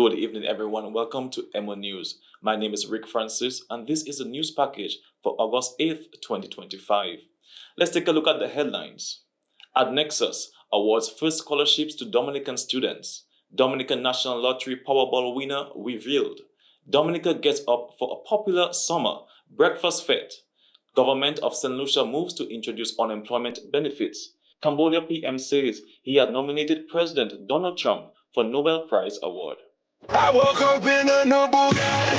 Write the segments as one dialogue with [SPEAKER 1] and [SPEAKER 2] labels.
[SPEAKER 1] Good evening, everyone. Welcome to EmoNews. My name is Rick Francis, and this is a news package for August 8th, 2025. Let's take a look at the headlines. AdNexus awards first scholarships to Dominican students. Dominican National Lottery Powerball winner revealed. Dominica gets up for a popular summer breakfast fete. Government of St. Lucia moves to introduce unemployment benefits. Cambodia PM says he had nominated President Donald Trump for Nobel Prize Award.
[SPEAKER 2] I woke up in a new Bugatti.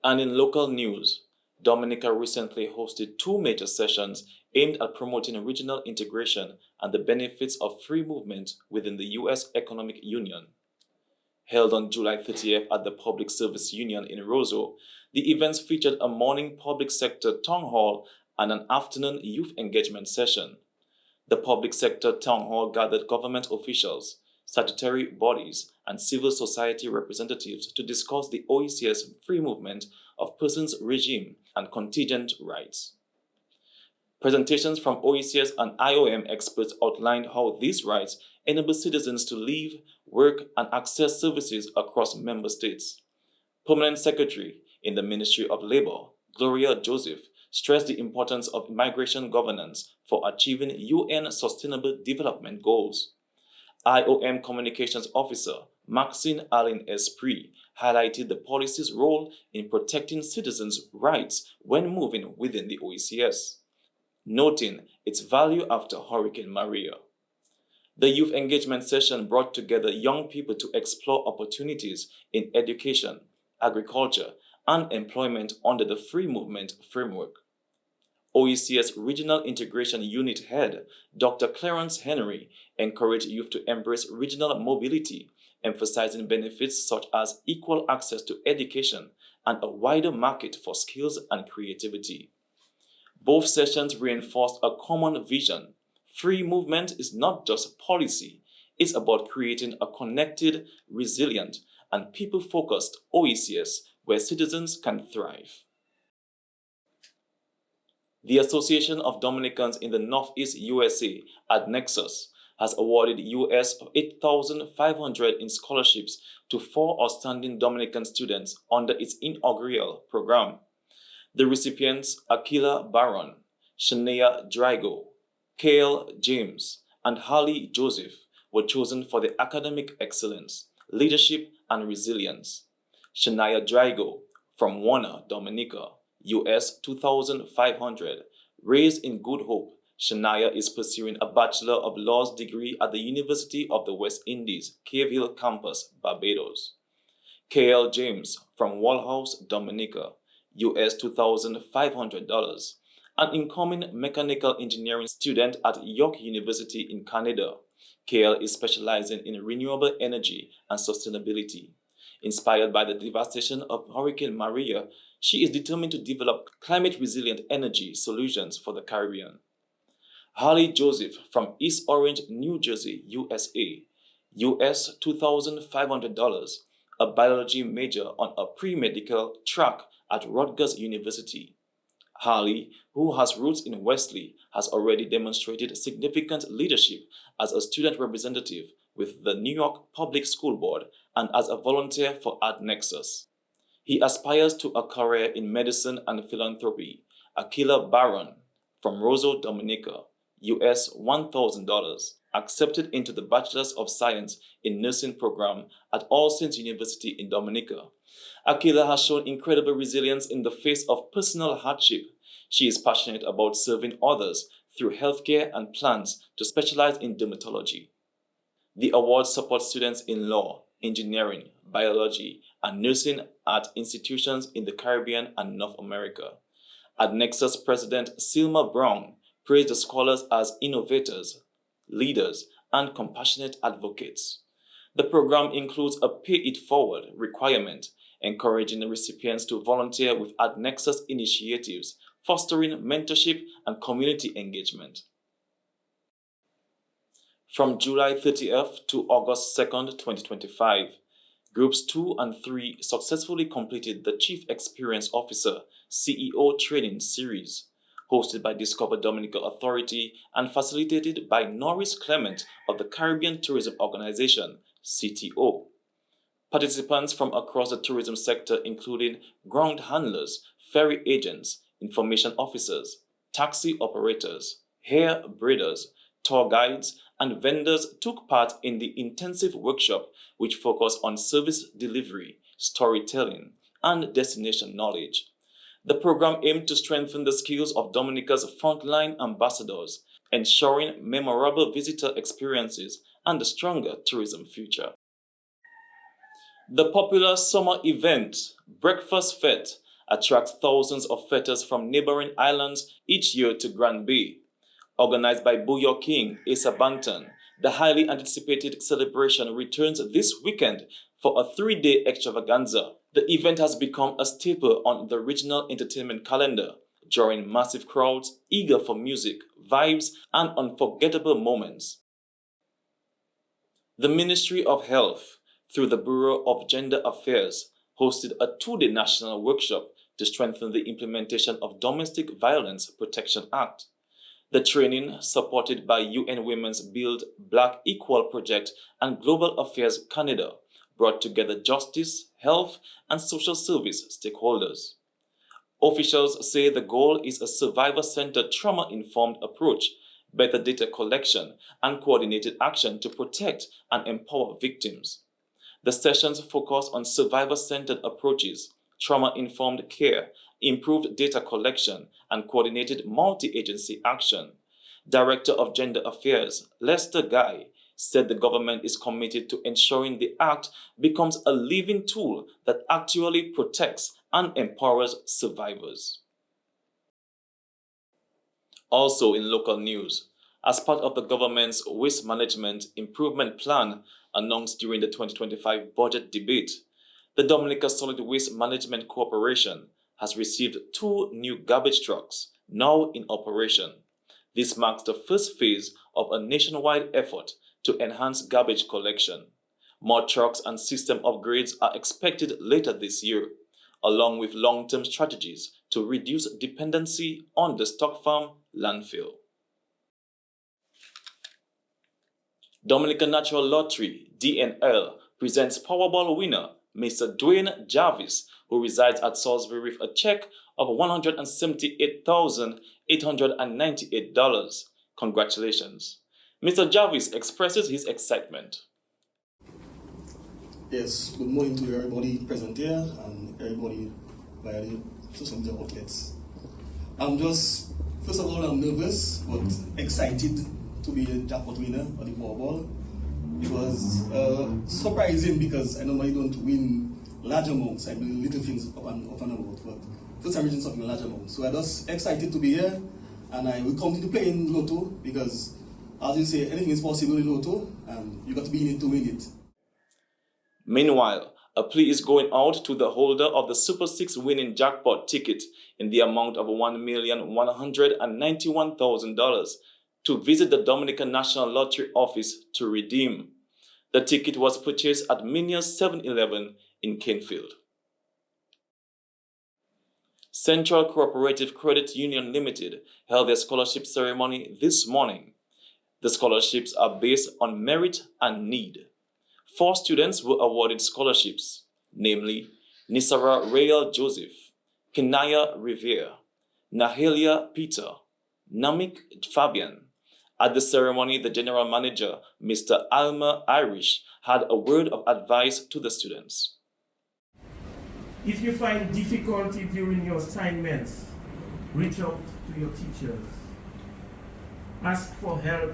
[SPEAKER 1] And in local news, Dominica recently hosted two major sessions aimed at promoting regional integration and the benefits of free movement within the U.S. Economic Union. Held on July 30th at the Public Service Union in Roseau, the events featured a morning public sector town hall and an afternoon youth engagement session. The public sector town hall gathered government officials, statutory bodies, and civil society representatives to discuss the OECS free movement of persons regime and contingent rights. Presentations from OECS and IOM experts outlined how these rights enable citizens to live, work, and access services across member states. Permanent Secretary in the Ministry of Labor, Gloria Joseph, stressed the importance of migration governance for achieving UN Sustainable Development Goals. IOM Communications Officer Maxine Allen Esprit highlighted the policy's role in protecting citizens' rights when moving within the OECS, noting its value after Hurricane Maria. The youth engagement session brought together young people to explore opportunities in education, agriculture, and employment under the Free Movement framework. OECS Regional Integration Unit Head Dr. Clarence Henry encouraged youth to embrace regional mobility, emphasizing benefits such as equal access to education and a wider market for skills and creativity. Both sessions reinforced a common vision. Free movement is not just policy, it's about creating a connected, resilient, and people-focused OECS where citizens can thrive. The Association of Dominicans in the Northeast USA, AdNexus, has awarded US $8,500 in scholarships to four outstanding Dominican students under its inaugural program. The recipients, Aquila Baron, Shania Drago, Kale James, and Harley Joseph, were chosen for their academic excellence, leadership, and resilience. Shania Drago, from Warner, Dominica, US $2,500. Raised in Good Hope, Shania is pursuing a Bachelor of Laws degree at the University of the West Indies, Cave Hill Campus, Barbados. K.L. James, from Walhouse, Dominica, US $2,500. An incoming mechanical engineering student at York University in Canada, KL is specializing in renewable energy and sustainability. Inspired by the devastation of Hurricane Maria, she is determined to develop climate-resilient energy solutions for the Caribbean. Harley Joseph from East Orange, New Jersey, USA, US $2,500, a biology major on a pre-medical track at Rutgers University. Harley, who has roots in Wesley, has already demonstrated significant leadership as a student representative with the New York Public School Board and as a volunteer for AdNexus. He aspires to a career in medicine and philanthropy. Aquila Baron, from Roseau, Dominica, US $1,000, accepted into the Bachelor's of Science in Nursing program at All Saints University in Dominica. Aquila has shown incredible resilience in the face of personal hardship. She is passionate about serving others through healthcare and plans to specialize in dermatology. The award supports students in law, engineering, biology, and nursing at institutions in the Caribbean and North America. AdNexus President Silma Brown praised the scholars as innovators, leaders, and compassionate advocates. The program includes a pay-it-forward requirement, encouraging the recipients to volunteer with AdNexus initiatives, fostering mentorship and community engagement. From July 30th to August 2nd, 2025, Groups 2 and 3 successfully completed the Chief Experience Officer CEO training series, hosted by Discover Dominica Authority and facilitated by Norris Clement of the Caribbean Tourism Organization, CTO. Participants from across the tourism sector, including ground handlers, ferry agents, information officers, taxi operators, hair braiders, tour guides, and vendors took part in the intensive workshop, which focused on service delivery, storytelling, and destination knowledge. The program aimed to strengthen the skills of Dominica's frontline ambassadors, ensuring memorable visitor experiences and a stronger tourism future. The popular summer event, Breakfast Fete, attracts thousands of fetters from neighboring islands each year to Grand Bay. Organized by Booyah King Asa Banton, the highly anticipated celebration returns this weekend for a 3-day extravaganza. The event has become a staple on the regional entertainment calendar, drawing massive crowds eager for music, vibes, and unforgettable moments. The Ministry of Health, through the Bureau of Gender Affairs, hosted a 2-day national workshop to strengthen the implementation of Domestic Violence Protection Act. The training, supported by UN Women's Build Black Equal Project and Global Affairs Canada, brought together justice, health, and social service stakeholders. Officials say the goal is a survivor-centered, trauma-informed approach, better data collection, and coordinated action to protect and empower victims. The sessions focus on survivor-centered approaches, trauma-informed care, improved data collection, and coordinated multi-agency action. Director of Gender Affairs, Lester Guy, said the government is committed to ensuring the Act becomes a living tool that actually protects and empowers survivors. Also in local news, as part of the government's waste management improvement plan announced during the 2025 budget debate, the Dominica Solid Waste Management Corporation has received 2 new garbage trucks, now in operation. This marks the first phase of a nationwide effort to enhance garbage collection. More trucks and system upgrades are expected later this year, along with long-term strategies to reduce dependency on the stock farm landfill. Dominican Natural Lottery, DNL, presents Powerball winner Mr. Dwayne Jarvis, who resides at Salisbury, with a check of $178,898. Congratulations. Mr. Jarvis expresses his excitement.
[SPEAKER 3] Yes, good morning to everybody present here and everybody via the social media outlets. First of all, I'm nervous but excited to be a jackpot winner of the Powerball. It was surprising because I normally don't win large amounts. I do little things up and about, but first I'm reaching something large amount. So I'm just excited to be here, and I will continue to play in Lotto because, as you say, anything is possible in Lotto, and you got to be in it to win it.
[SPEAKER 1] Meanwhile, a plea is going out to the holder of the Super 6 winning jackpot ticket in the amount of $1,191,000 to visit the Dominican National Lottery office to redeem. The ticket was purchased at Minia's 7-Eleven in Canefield. Central Cooperative Credit Union Limited held their scholarship ceremony this morning. The scholarships are based on merit and need. 4 students were awarded scholarships, namely Nisara Rael Joseph, Kenaya Rivera, Nahelia Peter, Namik Fabian. At the ceremony, the general manager, Mr. Alma Irish, had a word of advice to the students.
[SPEAKER 4] If you find difficulty during your assignments, reach out to your teachers. Ask for help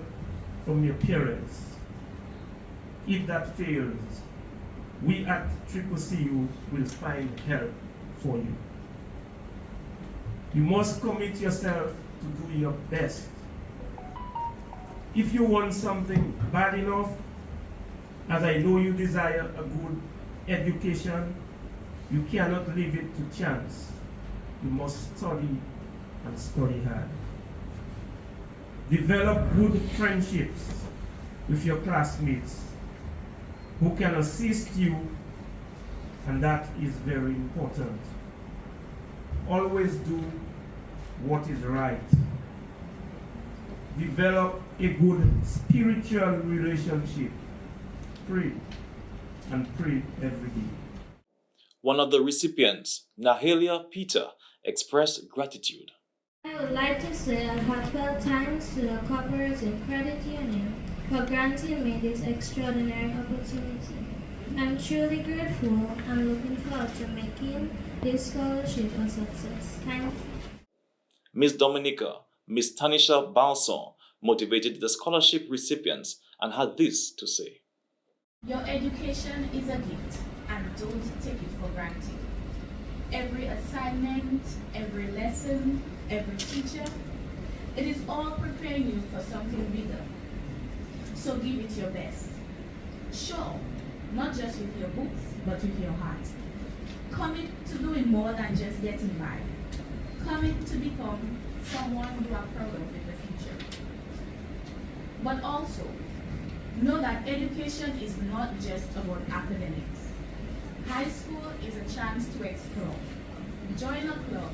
[SPEAKER 4] from your parents. If that fails, we at CCCU will find help for you. You must commit yourself to do your best. If you want something bad enough, as I know you desire a good education, you cannot leave it to chance. You must study and study hard. Develop good friendships with your classmates who can assist you and that is very important. Always do what is right. Develop a good spiritual relationship. Pray and pray every day.
[SPEAKER 1] One of the recipients, Nahelia Peter, expressed gratitude.
[SPEAKER 5] I would like to say a heartfelt thanks to the Cooperative Credit Union for granting me this extraordinary opportunity. I'm truly grateful and looking forward to making this scholarship a success. Thank you.
[SPEAKER 1] Miss Dominica, Miss Tanisha Balson, motivated the scholarship recipients and had this to say.
[SPEAKER 6] Your education is a gift and don't take it for granted. Every assignment, every lesson, every teacher, it is all preparing you for something bigger. So give it your best. Sure, not just with your books, but with your heart. Commit to doing more than just getting by. Commit to become someone you are proud of in the future. But also, know that education is not just about academics. High school is a chance to explore. Join a club,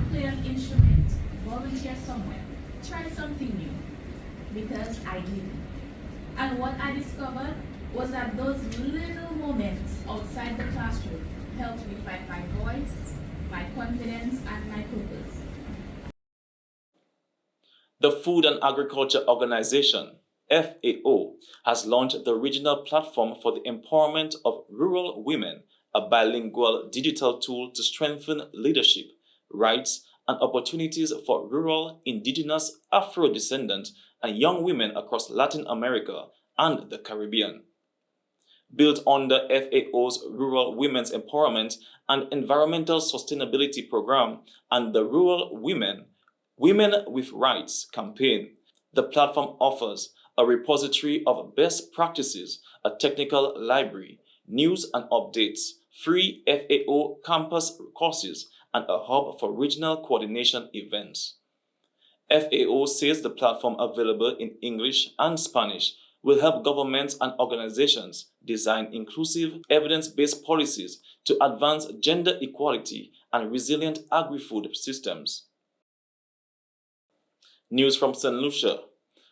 [SPEAKER 6] play an instrument, volunteer somewhere, try something new. Because I did. And what I discovered was that those little moments outside the classroom helped me find my voice, my confidence, and my purpose.
[SPEAKER 1] The Food and Agriculture Organization, FAO, has launched the regional platform for the empowerment of rural women, a bilingual digital tool to strengthen leadership, rights, and opportunities for rural, indigenous, Afro-descendant, and young women across Latin America and the Caribbean. Built under FAO's Rural Women's Empowerment and Environmental Sustainability Program and the Rural Women with Rights campaign, the platform offers a repository of best practices, a technical library, news and updates, free FAO campus courses, and a hub for regional coordination events. FAO says the platform, available in English and Spanish, will help governments and organizations design inclusive, evidence-based policies to advance gender equality and resilient agri-food systems. News from St. Lucia.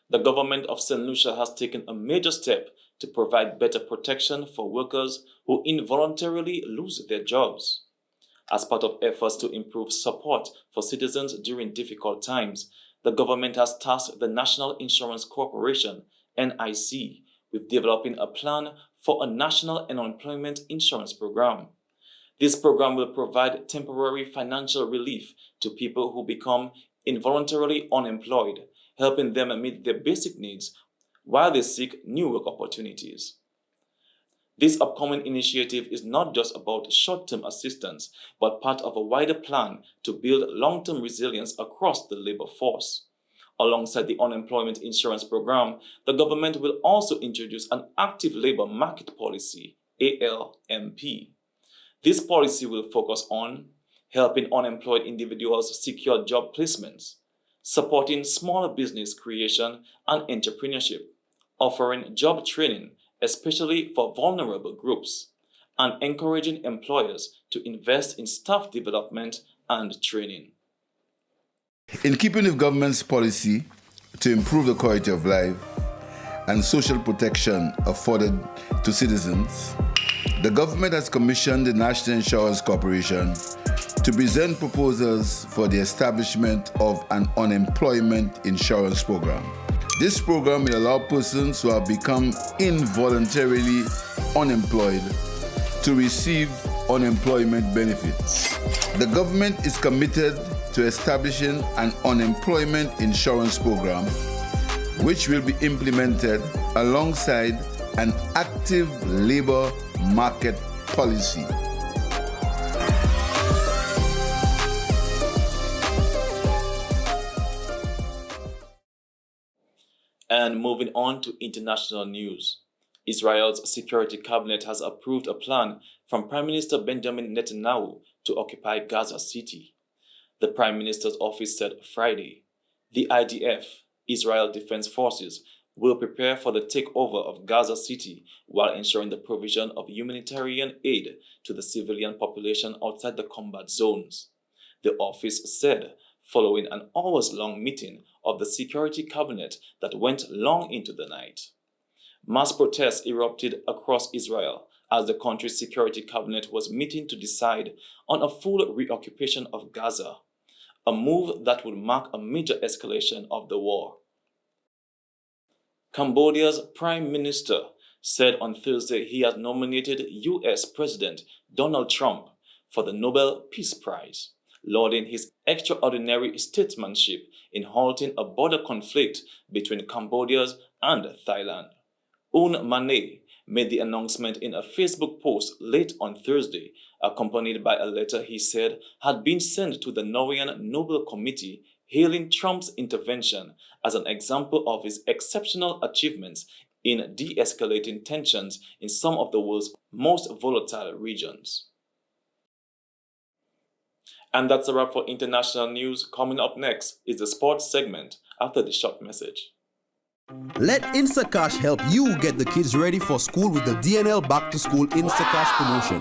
[SPEAKER 1] The government of St. Lucia has taken a major step to provide better protection for workers who involuntarily lose their jobs. As part of efforts to improve support for citizens during difficult times, the government has tasked the National Insurance Corporation, NIC, with developing a plan for a national unemployment insurance program. This program will provide temporary financial relief to people who become involuntarily unemployed, helping them meet their basic needs while they seek new work opportunities. This upcoming initiative is not just about short-term assistance, but part of a wider plan to build long-term resilience across the labor force. Alongside the unemployment insurance program, the government will also introduce an active labor market policy, ALMP. This policy will focus on helping unemployed individuals secure job placements, supporting smaller business creation and entrepreneurship, offering job training, especially for vulnerable groups, and encouraging employers to invest in staff development and training.
[SPEAKER 7] In keeping with government's policy to improve the quality of life and social protection afforded to citizens, the government has commissioned the National Insurance Corporation to present proposals for the establishment of an unemployment insurance program. This program will allow persons who have become involuntarily unemployed to receive unemployment benefits. The government is committed to establishing an unemployment insurance program, which will be implemented alongside an active labor market policy.
[SPEAKER 1] And moving on to international news. Israel's security cabinet has approved a plan from Prime Minister Benjamin Netanyahu to occupy Gaza City. The Prime Minister's office said Friday, the IDF, Israel Defense Forces, will prepare for the takeover of Gaza City while ensuring the provision of humanitarian aid to the civilian population outside the combat zones. The office said, following an hours-long meeting of the Security Cabinet that went long into the night. Mass protests erupted across Israel as the country's Security Cabinet was meeting to decide on a full reoccupation of Gaza, a move that would mark a major escalation of the war. Cambodia's Prime Minister said on Thursday he had nominated US President Donald Trump for the Nobel Peace Prize, lauding his extraordinary statesmanship in halting a border conflict between Cambodia and Thailand. Un Mane made the announcement in a Facebook post late on Thursday, accompanied by a letter he said had been sent to the Norwegian Nobel Committee, hailing Trump's intervention as an example of his exceptional achievements in de-escalating tensions in some of the world's most volatile regions. And that's a wrap for international news. Coming up next is the sports segment after the short message.
[SPEAKER 8] Let Instacash help you get the kids ready for school with the DNL Back to School Instacash promotion.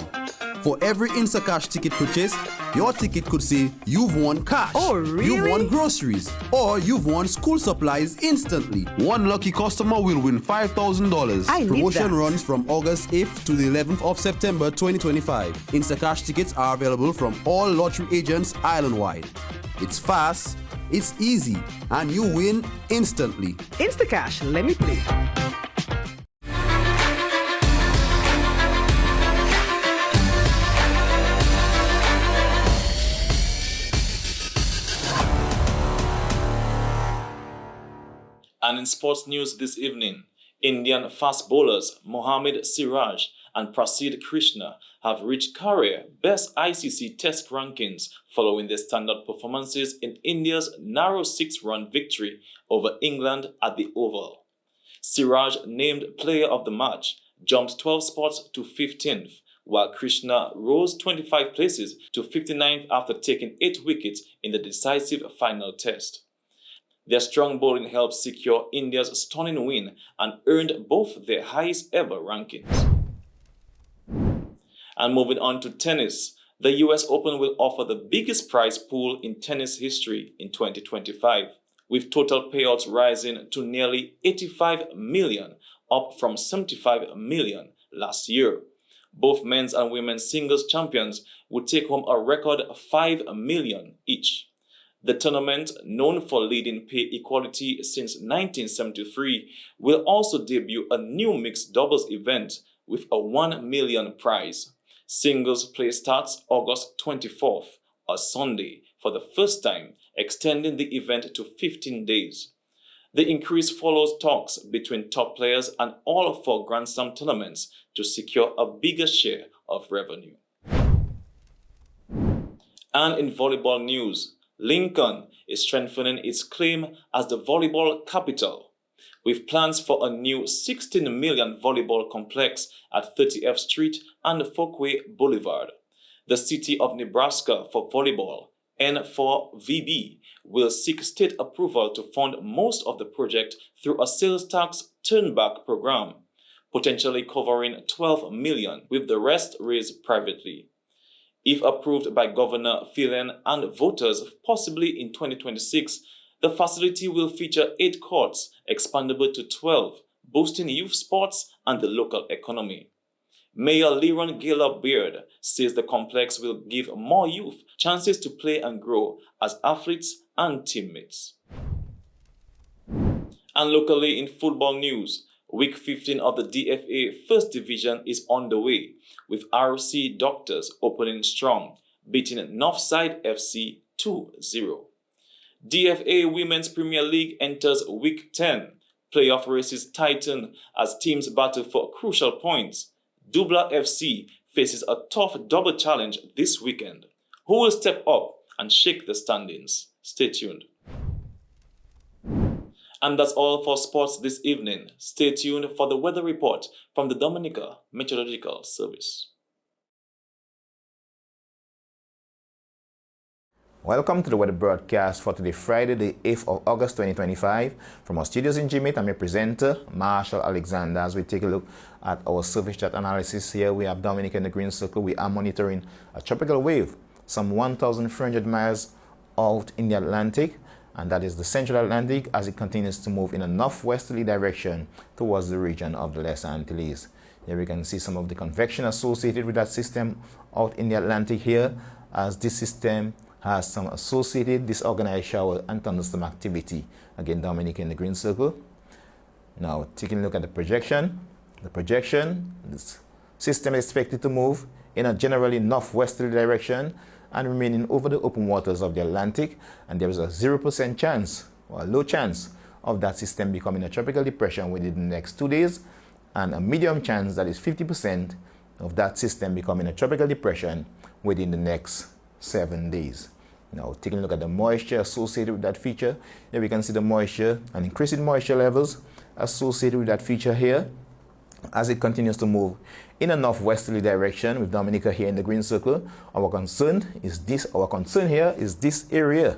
[SPEAKER 8] For every Instacash ticket purchased, your ticket could say you've won cash.
[SPEAKER 9] Oh, really?
[SPEAKER 8] You've won groceries, or you've won school supplies instantly. One lucky customer will win $5,000.
[SPEAKER 9] I need
[SPEAKER 8] Promotion
[SPEAKER 9] that.
[SPEAKER 8] runs from August 8th to the 11th of September 2025. Instacash tickets are available from all lottery agents island-wide. It's fast, it's easy, and you win instantly.
[SPEAKER 9] Instacash, let me play.
[SPEAKER 1] And in sports news this evening, Indian fast bowlers Mohammad Siraj and Prasidh Krishna have reached career best ICC Test rankings following their standout performances in India's narrow 6-run victory over England at the Oval. Siraj, named player of the match, jumped 12 spots to 15th, while Krishna rose 25 places to 59th after taking 8 wickets in the decisive final test. Their strong bowling helped secure India's stunning win and earned both their highest ever rankings. And moving on to tennis, the US Open will offer the biggest prize pool in tennis history in 2025, with total payouts rising to nearly 85 million, up from 75 million last year. Both men's and women's singles champions would take home a record 5 million each. The tournament, known for leading pay equality since 1973, will also debut a new mixed doubles event with a 1 million prize. Singles play starts August 24th, a Sunday, for the first time, extending the event to 15 days. The increase follows talks between top players and all 4 Grand Slam tournaments to secure a bigger share of revenue. And in volleyball news, Lincoln is strengthening its claim as the volleyball capital, with plans for a new $16 million volleyball complex at 30th Street and Folkway Boulevard. The City of Nebraska for Volleyball, N4VB, will seek state approval to fund most of the project through a sales tax turnback program, potentially covering $12 million, with the rest raised privately. If approved by Governor Phelan and voters, possibly in 2026, the facility will feature 8 courts, expandable to 12, boosting youth sports and the local economy. Mayor Leron Gaylor Beard says the complex will give more youth chances to play and grow as athletes and teammates. And locally in football news, Week 15 of the DFA First Division is on the way, with RC Doctors opening strong, beating Northside FC 2-0. DFA Women's Premier League enters Week 10. Playoff races tighten as teams battle for crucial points. Dubla FC faces a tough double challenge this weekend. Who will step up and shake the standings? Stay tuned. And that's all for sports this evening. Stay tuned for the weather report from the Dominica Meteorological Service.
[SPEAKER 10] Welcome to the weather broadcast for today, Friday, the 8th of August 2025. From our studios in Jimmy, I'm your presenter, Marshall Alexander. As we take a look at our surface chat analysis here, we have Dominica in the green circle. We are monitoring a tropical wave some 1,300 miles out in the Atlantic, and that is the Central Atlantic, as it continues to move in a northwesterly direction towards the region of the Lesser Antilles. Here we can see some of the convection associated with that system out in the Atlantic here, as this system has some associated disorganized shower and thunderstorm activity. Again, Dominica in the green circle. Now, taking a look at the projection. This system is expected to move in a generally northwesterly direction and remaining over the open waters of the Atlantic. And there is a 0% chance, or a low chance, of that system becoming a tropical depression within the next 2 days, and a medium chance, that is 50%, of that system becoming a tropical depression within the next 7 days. Now, taking a look at the moisture associated with that feature, here we can see the moisture and increasing moisture levels associated with that feature here as it continues to move in a northwesterly direction with Dominica here in the green circle. Our concern here is this area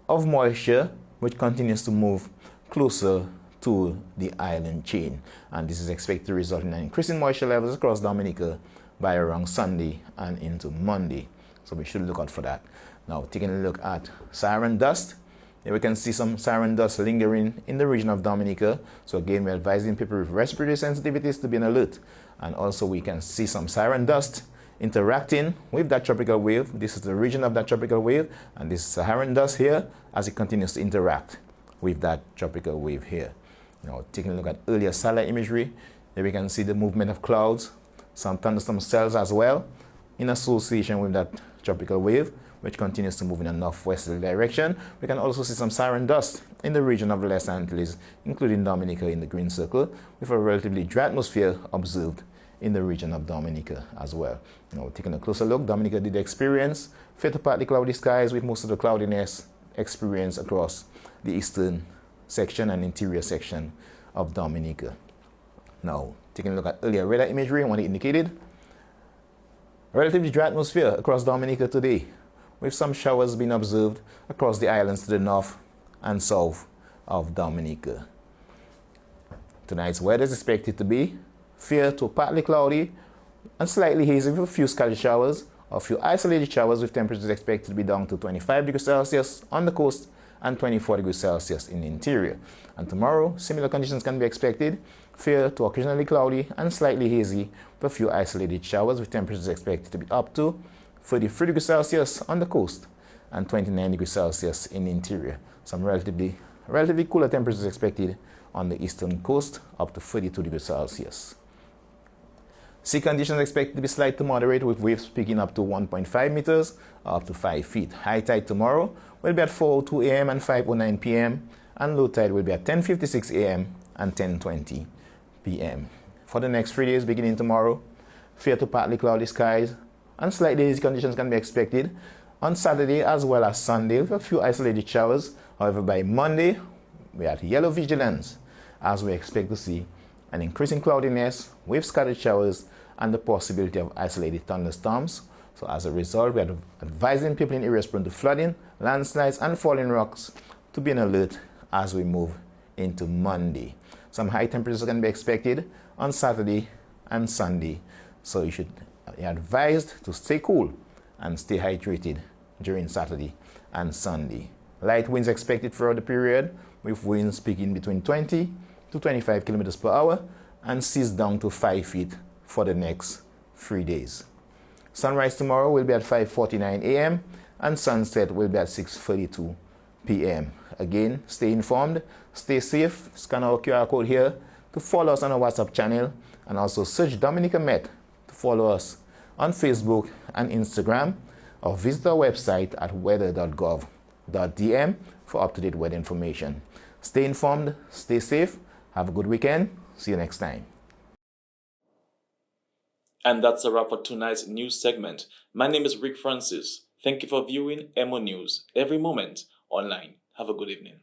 [SPEAKER 10] of moisture which continues to move closer to the island chain, and this is expected to result in an increasing moisture levels across Dominica by around Sunday and into Monday. So we should look out for that. Now, taking a look at siren dust. Here we can see some siren dust lingering in the region of Dominica. So again, we're advising people with respiratory sensitivities to be on alert. And also we can see some siren dust interacting with that tropical wave. This is the region of that tropical wave, and this is Saharan dust here as it continues to interact with that tropical wave here. Now, taking a look at earlier satellite imagery, here we can see the movement of clouds, some thunderstorm cells as well, in association with that tropical wave, which continues to move in a northwesterly direction. We can also see some siren dust in the region of the Lesser Antilles, including Dominica in the green circle, with a relatively dry atmosphere observed in the region of Dominica as well. Now, taking a closer look, Dominica did experience fair to partly cloudy skies, with most of the cloudiness experienced across the eastern section and interior section of Dominica. Now, taking a look at earlier radar imagery and what it indicated, relatively dry atmosphere across Dominica today, with some showers being observed across the islands to the north and south of Dominica. Tonight's weather is expected to be fair to partly cloudy and slightly hazy with a few scattered showers, or a few isolated showers, with temperatures expected to be down to 25 degrees Celsius on the coast and 24 degrees Celsius in the interior. And tomorrow, similar conditions can be expected, fair to occasionally cloudy and slightly hazy with a few isolated showers, with temperatures expected to be up to 33 degrees Celsius on the coast and 29 degrees Celsius in the interior. Some relatively cooler temperatures expected on the eastern coast, up to 32 degrees Celsius. Sea conditions expected to be slight to moderate, with waves peaking up to 1.5 meters or up to 5 feet. High tide tomorrow will be at 4:02 a.m. and 5:09 p.m. and low tide will be at 10:56 a.m. and 10:20 p.m. For the next 3 days beginning tomorrow, fair to partly cloudy skies and slightly hazy conditions can be expected on Saturday as well as Sunday, with a few isolated showers. However, by Monday, we are at yellow vigilance, as we expect to see an increasing cloudiness with scattered showers and the possibility of isolated thunderstorms. So as a result, we are advising people in areas prone to flooding, landslides, and falling rocks to be on alert as we move into Monday. Some high temperatures can be expected on Saturday and Sunday, so you should be advised to stay cool and stay hydrated during Saturday and Sunday. Light winds expected throughout the period, with winds peaking between 20 to 25 kilometers per hour and seas down to 5 feet for the next 3 days. Sunrise tomorrow will be at 5:49 a.m. and sunset will be at 6:32 p.m. Again, stay informed, stay safe. Scan our QR code here to follow us on our WhatsApp channel, and also search Dominica Met to follow us on Facebook and Instagram, or visit our website at weather.gov.dm for up-to-date weather information. Stay informed, stay safe, have a good weekend. See you next time.
[SPEAKER 1] And that's a wrap for tonight's news segment. My name is Rick Francis. Thank you for viewing EmoNews every moment online. Have a good evening.